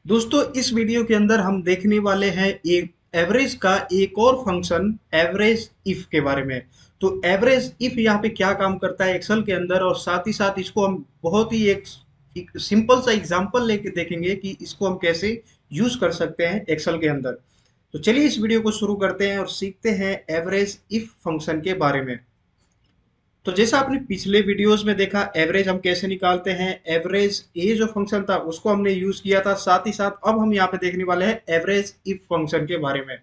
दोस्तों इस वीडियो के अंदर हम देखने वाले हैं एक एवरेज का एक और फंक्शन एवरेज इफ के बारे में। तो एवरेज इफ यहाँ पे क्या काम करता है एक्सेल के अंदर, और साथ ही साथ इसको हम बहुत ही एक सिंपल सा एग्जांपल लेके देखेंगे कि इसको हम कैसे यूज कर सकते हैं एक्सेल के अंदर। तो चलिए इस वीडियो को शुरू करते हैं और सीखते हैं एवरेज इफ फंक्शन के बारे में। तो जैसा आपने पिछले वीडियोस में देखा एवरेज हम कैसे निकालते हैं, एवरेज ये जो फंक्शन था उसको हमने यूज किया था, साथ ही साथ अब हम यहाँ पे देखने वाले हैं एवरेज इफ फंक्शन के बारे में।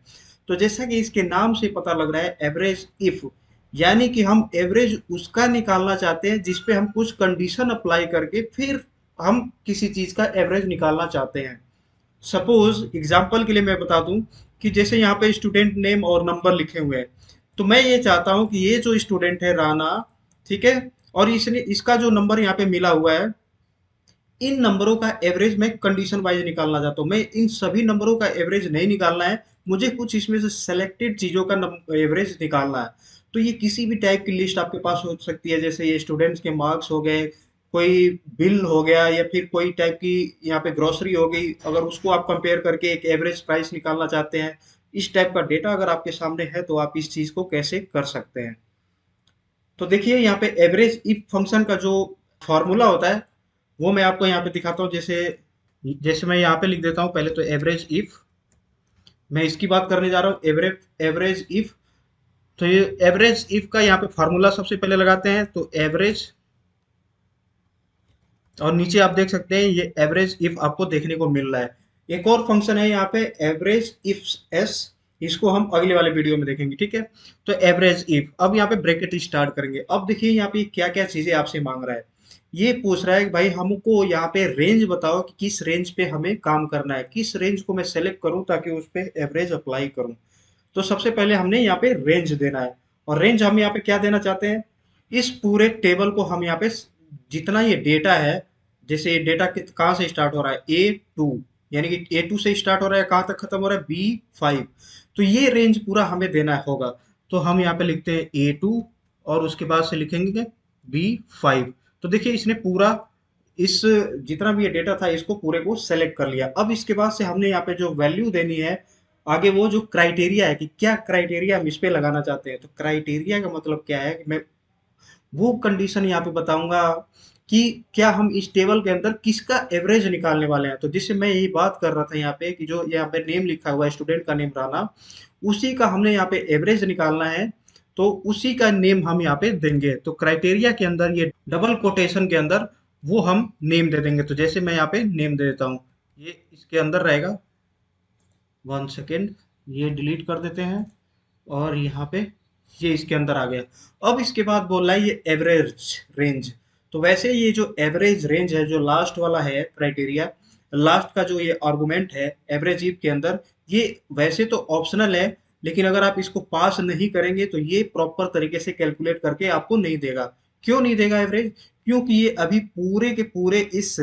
तो जैसा कि इसके नाम से पता लग रहा है एवरेज इफ, यानी कि हम एवरेज उसका निकालना चाहते हैं जिसपे हम कुछ कंडीशन अप्लाई करके फिर हम किसी चीज का एवरेज निकालना चाहते हैं। सपोज एग्जाम्पल के लिए मैं बता दूं कि जैसे यहाँ पे स्टूडेंट नेम और नंबर लिखे हुए हैं, तो मैं ये चाहता हूँ कि ये जो स्टूडेंट है राना, ठीक है, और इसने इसका जो नंबर यहाँ पे मिला हुआ है, इन नंबरों का एवरेज मैं कंडीशन वाइज निकालना चाहता हूँ। मैं इन सभी नंबरों का एवरेज नहीं निकालना है, मुझे कुछ इसमें से सेलेक्टेड चीज़ों का एवरेज निकालना है। तो ये किसी भी टाइप की लिस्ट आपके पास हो सकती है, जैसे ये स्टूडेंट्स के मार्क्स हो गए, कोई बिल हो गया, या फिर कोई टाइप की यहाँ पे ग्रोसरी हो गई, अगर उसको आप कंपेयर करके एक एवरेज प्राइस निकालना चाहते हैं। इस टाइप का डेटा अगर आपके सामने है तो आप इस चीज़ को कैसे कर सकते हैं। तो देखिए यहाँ पे एवरेज इफ फंक्शन का जो फॉर्मूला होता है वो मैं आपको यहाँ पे दिखाता हूँ। जैसे जैसे मैं यहाँ पे लिख देता हूँ पहले तो एवरेज इफ, मैं इसकी बात करने जा रहा हूँ एवरेज एवरेज इफ। तो ये एवरेज इफ का यहाँ पे फार्मूला सबसे पहले लगाते हैं, तो एवरेज, और नीचे आप देख सकते हैं ये एवरेज इफ आपको देखने को मिल रहा है। एक और फंक्शन है यहाँ पे एवरेज इफ एस, इसको हम अगले वाले वीडियो में देखेंगे, ठीक है। तो एवरेज इफ, अब यहाँ पे ब्रैकेट स्टार्ट करेंगे। अब देखिए यहाँ पे क्या क्या चीजें आपसे मांग रहा है। ये पूछ रहा है कि भाई हमको यहाँ पे रेंज बताओ कि किस रेंज पे हमें काम करना है, किस रेंज को मैं सेलेक्ट करूं ताकि उस पे एवरेज अप्लाई करूं। तो सबसे पहले हमने यहाँ पे रेंज देना है, और रेंज हम यहाँ पे क्या देना चाहते हैं, इस पूरे टेबल को हम यहाँ पे जितना ये डेटा है, जैसे ये डेटा कहाँ से स्टार्ट हो रहा है, A2, यानी कि A2 से स्टार्ट हो रहा है, कहाँ तक खत्म हो रहा है, B5। तो ये रेंज पूरा हमें देना होगा। तो हम यहाँ पे लिखते हैं A2, और उसके बाद से लिखेंगे B5। तो देखिए इसने पूरा इस जितना भी ये डेटा था इसको पूरे को सेलेक्ट कर लिया। अब इसके बाद से हमने यहाँ पे जो वैल्यू देनी है, आगे वो जो क्राइटेरिया है कि क्या क्राइटेरिया हम इस पे लगाना चाहते हैं। तो क्राइटेरिया का मतलब क्या है कि मैं वो कंडीशन यहाँ पे बताऊंगा कि क्या हम इस टेबल के अंदर किसका एवरेज निकालने वाले हैं। तो जिससे मैं यही बात कर रहा था यहाँ पे कि जो यहाँ पे नेम लिखा हुआ है स्टूडेंट का नेम राना, उसी का हमने यहाँ पे एवरेज निकालना है। तो उसी का नेम हम यहाँ पे देंगे। तो क्राइटेरिया के अंदर ये डबल कोटेशन के अंदर वो हम नेम दे देंगे। तो जैसे मैं यहाँ पे नेम दे देता हूँ, ये इसके अंदर रहेगा। 1 सेकेंड, ये डिलीट कर देते हैं, और यहाँ पे ये इसके अंदर आ गया। अब इसके बाद बोल रहा है ये एवरेज रेंज। तो वैसे ये जो एवरेज रेंज है, जो लास्ट वाला है क्राइटेरिया, लास्ट का जो ये आर्गुमेंट है एवरेज ईफ के अंदर, ये वैसे तो ऑप्शनल है, लेकिन अगर आप इसको पास नहीं करेंगे तो ये प्रॉपर तरीके से कैलकुलेट करके आपको नहीं देगा। क्यों नहीं देगा एवरेज? क्योंकि ये अभी पूरे के पूरे इस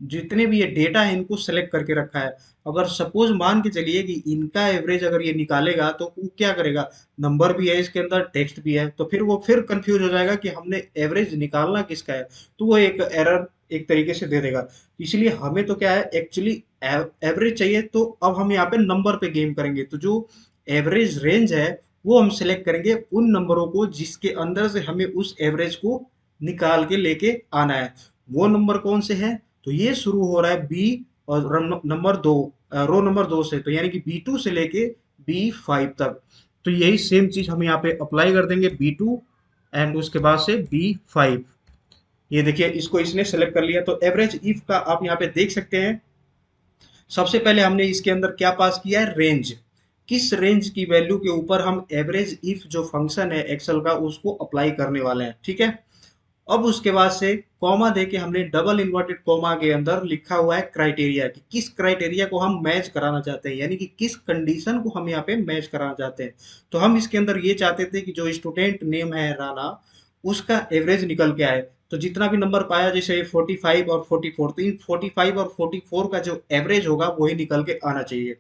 जितने भी ये डेटा है इनको सेलेक्ट करके रखा है। अगर सपोज मान के चलिए कि इनका एवरेज अगर ये निकालेगा तो वो क्या करेगा, नंबर भी है इसके अंदर, टेक्स्ट भी है, तो फिर वो फिर कंफ्यूज हो जाएगा कि हमने एवरेज निकालना किसका है। तो वो एक एरर एक तरीके से दे देगा। इसलिए हमें तो क्या है एक्चुअली एवरेज चाहिए। तो अब हम यहाँ पे नंबर पे गेम करेंगे। तो जो एवरेज रेंज है वो हम सेलेक्ट करेंगे उन नंबरों को जिसके अंदर से हमें उस एवरेज को निकाल के लेके आना है। वो नंबर कौन से हैं? तो ये शुरू हो रहा है बी, और नंबर दो, रो नंबर 2 से, तो यानी कि B2 से लेके B5 तक। तो यही सेम चीज हम यहाँ पे अप्लाई कर देंगे, B2 एंड उसके बाद से B5। ये देखिए इसको इसने सेलेक्ट कर लिया। तो एवरेज इफ का आप यहाँ पे देख सकते हैं, सबसे पहले हमने इसके अंदर क्या पास किया है, रेंज। किस रेंज की वैल्यू के ऊपर हम एवरेज इफ जो फंक्शन है एक्सेल का उसको अप्लाई करने वाले हैं, ठीक है। अब उसके बाद से कॉमा देके हमने डबल इन्वर्टेड कॉमा के अंदर लिखा हुआ है क्राइटेरिया, कि किस क्राइटेरिया को हम मैच कराना चाहते हैं, यानी कि किस कंडीशन को हम यहाँ पे मैच कराना चाहते हैं। तो हम इसके अंदर ये चाहते थे कि जो स्टूडेंट नेम है राना, उसका एवरेज निकल के आए। तो जितना भी नंबर पाया, जैसे 45 और 44, तो इन 45 और 44 का जो एवरेज होगा वही निकल के आना चाहिए।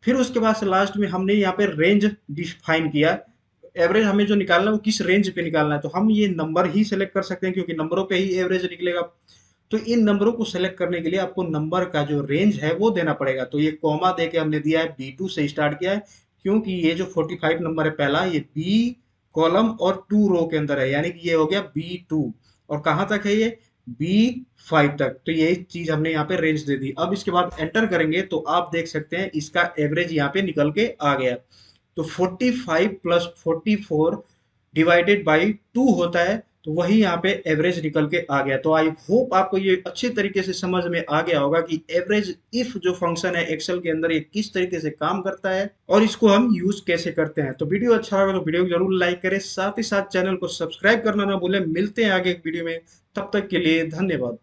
फिर उसके बाद से लास्ट में हमने यहाँ पे रेंज डिफाइन किया। एवरेज हमें जो निकालना है वो किस रेंज पे निकालना है, तो हम ये नंबर ही सेलेक्ट कर सकते हैं क्योंकि नंबरों पे ही एवरेज निकलेगा। तो इन नंबरों को सेलेक्ट करने के लिए आपको नंबर का जो रेंज है वो देना पड़ेगा। तो ये कॉमा दे के हमने दिया है, B2 से स्टार्ट किया है, क्योंकि ये जो 45 नंबर है पहला, ये बी कॉलम और 2 रो के अंदर है, यानी कि ये हो गया B2। और कहाँ तक है ये, B5 तक। तो ये चीज हमने यहाँ पे रेंज दे दी। अब इसके बाद एंटर करेंगे तो आप देख सकते हैं इसका एवरेज यहाँ पे निकल के आ गया। तो 45 प्लस 44 डिवाइडेड बाई 2 होता है, तो वही यहाँ पे एवरेज निकल के आ गया। तो आई होप आपको ये अच्छे तरीके से समझ में आ गया होगा कि एवरेज इफ जो फंक्शन है एक्सेल के अंदर, ये किस तरीके से काम करता है और इसको हम यूज कैसे करते हैं। तो वीडियो अच्छा लगा तो वीडियो को जरूर लाइक करें, साथ ही साथ चैनल को सब्सक्राइब करना ना भूलें। मिलते हैं आगे एक वीडियो में, तब तक के लिए धन्यवाद।